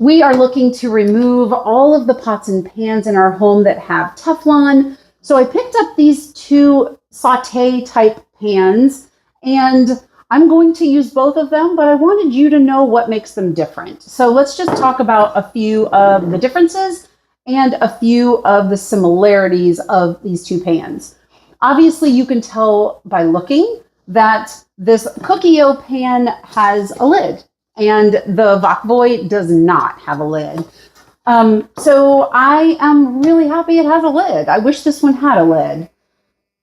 we are looking to remove all of the pots and pans in our home that have Teflon. So I picked up these two saute type pans, and I'm going to use both of them, but I wanted you to know what makes them different. So let's just talk about a few of the differences and a few of the similarities of these two pans. Obviously, you can tell by looking that this Cookware pan has a lid, and the Wokvoy does not have a lid. So I am really happy it has a lid. I wish this one had a lid,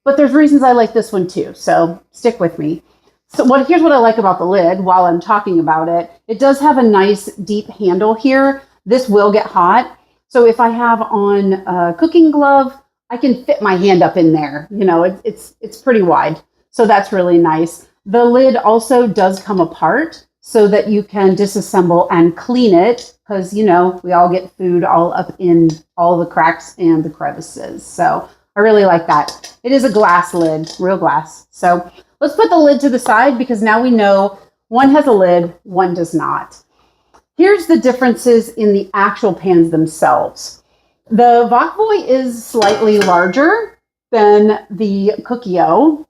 but there's reasons I like this one too, so stick with me. So here's what I like about the lid while I'm talking about it. It does have a nice deep handle here. This will get hot. So if I have on a cooking glove, I can fit my hand up in there. You know, it's pretty wide. So that's really nice. The lid also does come apart so that you can disassemble and clean it, because, you know, we all get food all up in all the cracks and the crevices. So I really like that. It is a glass lid, real glass. So let's put the lid to the side, because now we know one has a lid, one does not. Here's the differences in the actual pans themselves. The Wokvoy is slightly larger than the Cookware.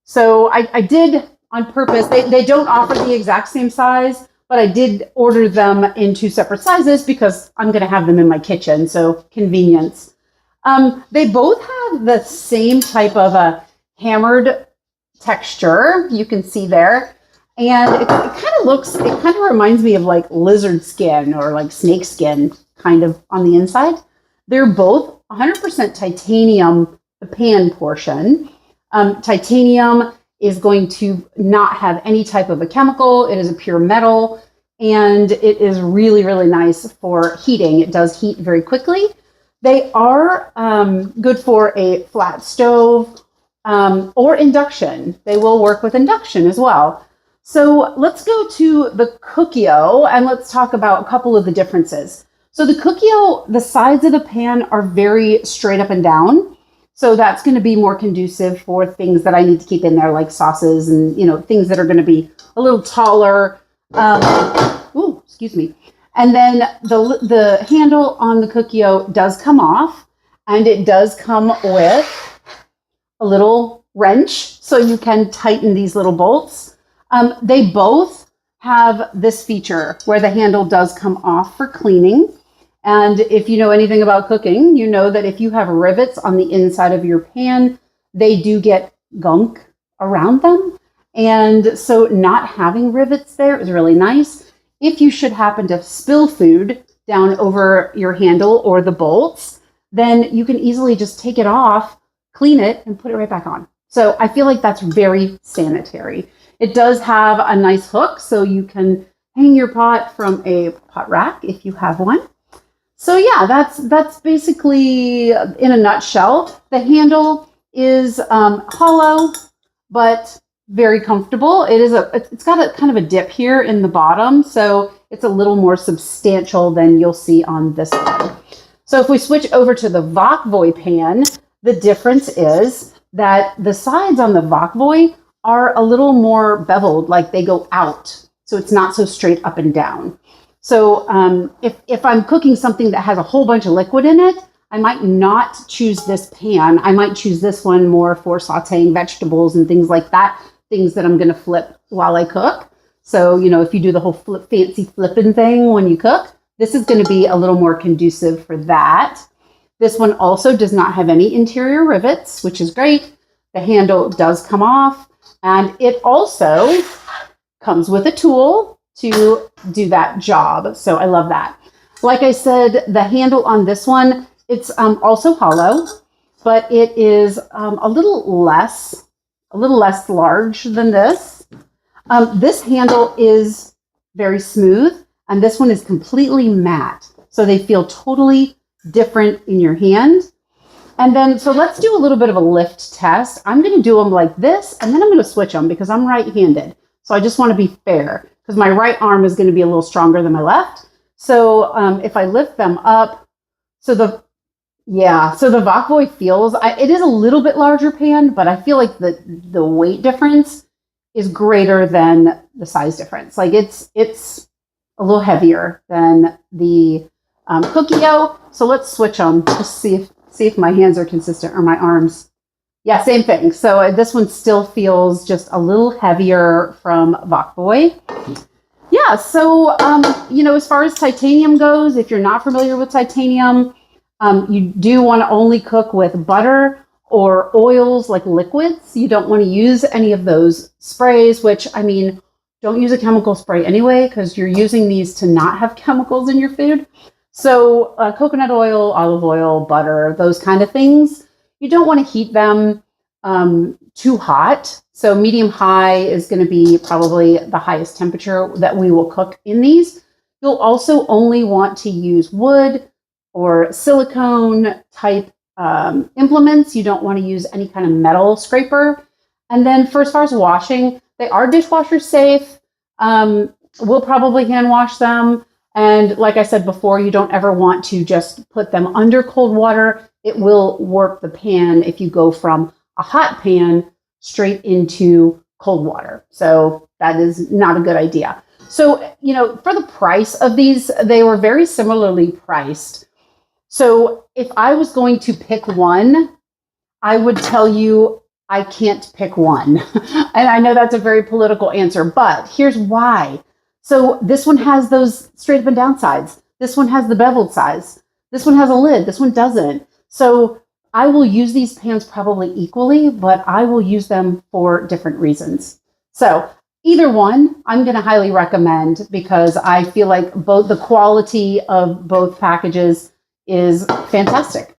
So I did on purpose, they don't offer the exact same size, but I did order them in two separate sizes because I'm going to have them in my kitchen, so convenience. They both have the same type of a hammered texture, you can see there. And it kind of reminds me of like lizard skin or like snake skin kind of on the inside. They're both 100% titanium, the pan portion. Titanium is going to not have any type of a chemical. It is a pure metal, and it is really, really nice for heating. It does heat very quickly. They are good for a flat stove or induction. They will work with induction as well. So let's go to the Cookware and let's talk about a couple of the differences. So the Cookware, the sides of the pan are very straight up and down. So that's going to be more conducive for things that I need to keep in there, like sauces and, you know, things that are going to be a little taller. Excuse me. And then the handle on the Cookware does come off, and it does come with a little wrench, so you can tighten these little bolts. They both have this feature where the handle does come off for cleaning. And if you know anything about cooking, you know that if you have rivets on the inside of your pan, they do get gunk around them. And so not having rivets there is really nice. If you should happen to spill food down over your handle or the bolts, then you can easily just take it off, clean it, and put it right back on. So I feel like that's very sanitary. It does have a nice hook, so you can hang your pot from a pot rack if you have one. So yeah, that's basically in a nutshell. The handle is hollow, but very comfortable. It's got a kind of a dip here in the bottom, so it's a little more substantial than you'll see on this one. So if we switch over to the Wokvoy pan, the difference is that the sides on the Wokvoy are a little more beveled, like they go out. So it's not so straight up and down. So if I'm cooking something that has a whole bunch of liquid in it, I might not choose this pan. I might choose this one more for sauteing vegetables and things like that, things that I'm going to flip while I cook. So, you know, if you do the whole fancy flipping thing when you cook, this is going to be a little more conducive for that. This one also does not have any interior rivets, which is great. The handle does come off, and it also comes with a tool to do that job. So I love that. Like I said, the handle on this one, it's also hollow, but it is a little less large than this. This handle is very smooth, and this one is completely matte. So they feel totally different in your hand. And then, so let's do a little bit of a lift test. I'm going to do them like this, and then I'm going to switch them because I'm right-handed. So I just want to be fair because my right arm is going to be a little stronger than my left. So if I lift them up, so the Wokvoy feels, it is a little bit larger pan, but I feel like the weight difference is greater than the size difference. Like it's a little heavier than the Cookware. So let's switch them, just see if my hands are consistent, or my arms. Yeah, same thing. So this one still feels just a little heavier from Vokboy. Yeah, so, as far as titanium goes, if you're not familiar with titanium, you do want to only cook with butter or oils like liquids. You don't want to use any of those sprays, which, don't use a chemical spray anyway, because you're using these to not have chemicals in your food. So coconut oil, olive oil, butter, those kind of things, you don't want to heat them too hot. So medium high is going to be probably the highest temperature that we will cook in these. You'll also only want to use wood or silicone type implements. You don't want to use any kind of metal scraper. And then for as far as washing, they are dishwasher safe. We'll probably hand wash them. And like I said before, you don't ever want to just put them under cold water. It will warp the pan if you go from a hot pan straight into cold water. So that is not a good idea. So, for the price of these, they were very similarly priced. So if I was going to pick one, I would tell you I can't pick one. And I know that's a very political answer, but here's why. So this one has those straight up and down sides. This one has the beveled sides. This one has a lid. This one doesn't. So I will use these pans probably equally, but I will use them for different reasons. So either one, I'm going to highly recommend, because I feel like both the quality of both packages is fantastic.